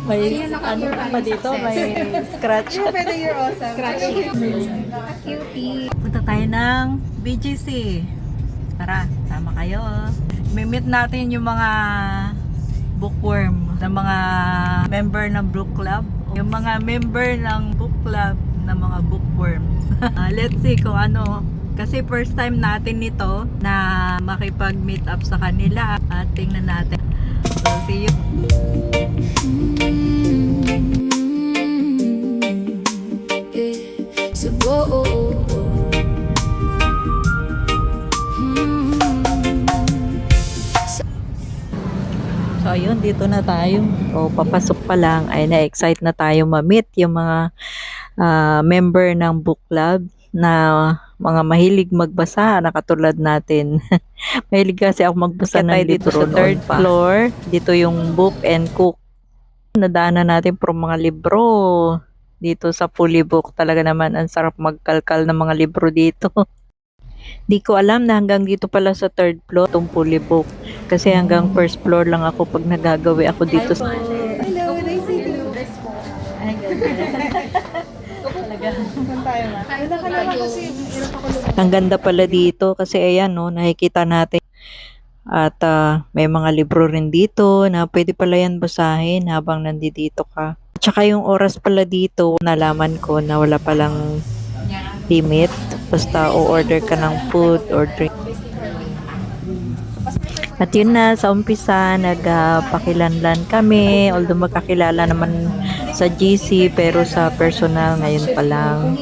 May ano pa dito, may scratch. Pwede you're awesome. Scratchy. Cutie. Punta tayo ng BGC. Tara, sama kayo. Meet natin yung mga bookworm, na mga member ng book club. Yung mga member ng book club na mga bookworms. Let's see kung ano. Kasi first time natin nito na makipag-meet up sa kanila. At tingnan natin. So, see you. So ayun, dito na tayo. So papasok pa lang ay na-excite na tayo ma-meet yung mga member ng book club na mga mahilig magbasa na katulad natin. Mahilig kasi ako magbasa ng libro sa third floor. Dito yung book and cook. Nadaanan natin pro mga libro. Dito sa Fully Book talaga naman ang sarap magkalkal ng mga libro dito. Di ko alam na hanggang dito pala sa third floor itong Fully Book. Kasi hanggang first floor lang ako pag nagagawi ako dito. Hello, nice meeting you. Ay, ang ganda pala dito kasi ayan no, nakikita natin. At may mga libro rin dito na pwede pala yan basahin habang nandito ka. Tsaka yung oras pala dito, nalaman ko na wala palang limit. Basta o-order ka ng food or drink. At yun na, sa umpisa, nagpakilanlan kami. Although magkakilala naman sa GC, pero sa personal ngayon pa lang.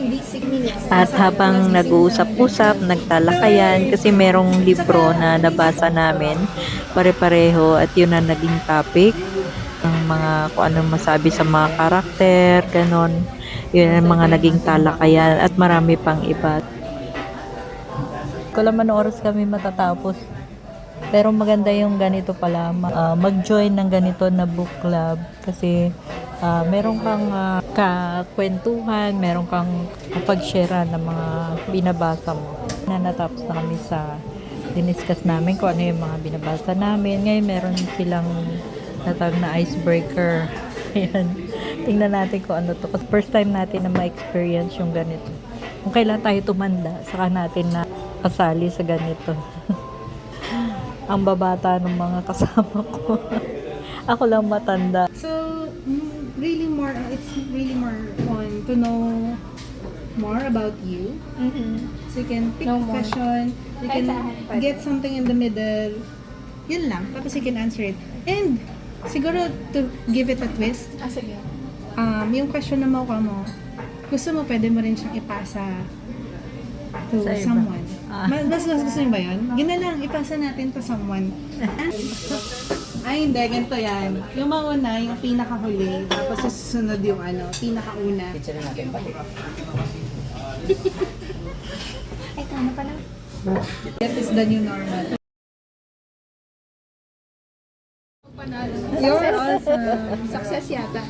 At habang nag-uusap-usap, nagtalakayan, kasi merong libro na nabasa namin, pare-pareho, at yun na naging topic. Ang mga, kung anong masabi sa mga karakter, ganon. Yun ang mga naging talakayan, at marami pang iba. Kung naman oras kami matatapos. Pero maganda yung ganito pala, mag-join ng ganito na book club kasi meron kang kakwentuhan, meron kang pag-share ng mga binabasa mo. Natapos na kami sa diniscuss namin kung ano yung mga binabasa namin. Ngayon meron silang natawag na icebreaker. Ayan. Tingnan natin kung ano to. Kasi first time natin na ma-experience yung ganito. Kung kailan tayo tumanda, saka natin na kasali sa ganito. Ang babata ng mga kasama ko. Ako lang matanda. So, really more, it's really more fun to know more about you. So you can pick a question, you can get something in the middle. Yun lang. Tapos you can answer it. And, siguro to give it a twist, Sige. yung question na makuha mo, gusto mo, pwede mo rin siyang ipasa to Sa iba. someone. Mas gusto niyo ba yun? Yun na lang, ipasa natin to someone. Ay, hindi, ganito yan. Yung mauna, yung pinakahuli, tapos susunod yung pinakauna. Ay, tama pala. That is the new normal. You're awesome. Success yata.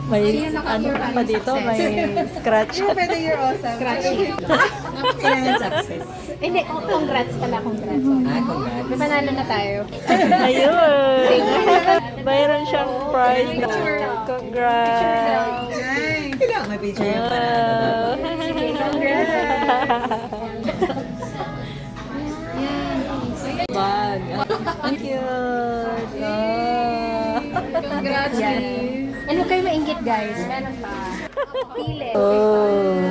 May ano pa dito, may scratch. Pwede you're awesome. Scratchy. Kailangan success. Hindi, congrats pala, congrats. Congrats. May panalo na tayo. Ayun! Mayroon siyang prize na congrats! Nice. Kailangan may picture yung Bag. Thank you! Congrats. Ano kayo maingit, guys? Meron pa. Pili. Oh!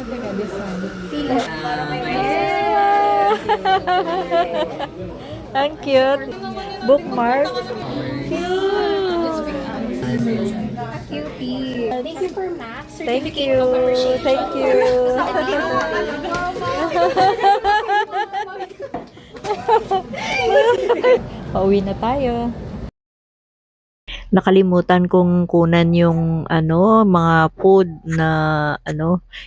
Teka, this one. Pili. Ang cute! Bookmark! Cutie. Thank you for Max. Thank Certificate you! of Appreciation. Thank you! Pauwi na tayo. Nakalimutan kong kunan yung mga food na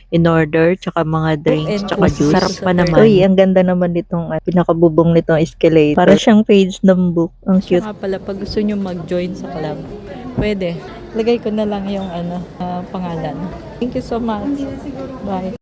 in order, tsaka mga drinks, tsaka juice. Sarap pa naman. Uy, ang ganda naman nitong pinakabubong nitong escalator. Para siyang page ng book. Ang cute. Saka pala pag gusto nyo mag-join sa club, pwede. Lagay ko na lang yung pangalan. Thank you so much. Bye.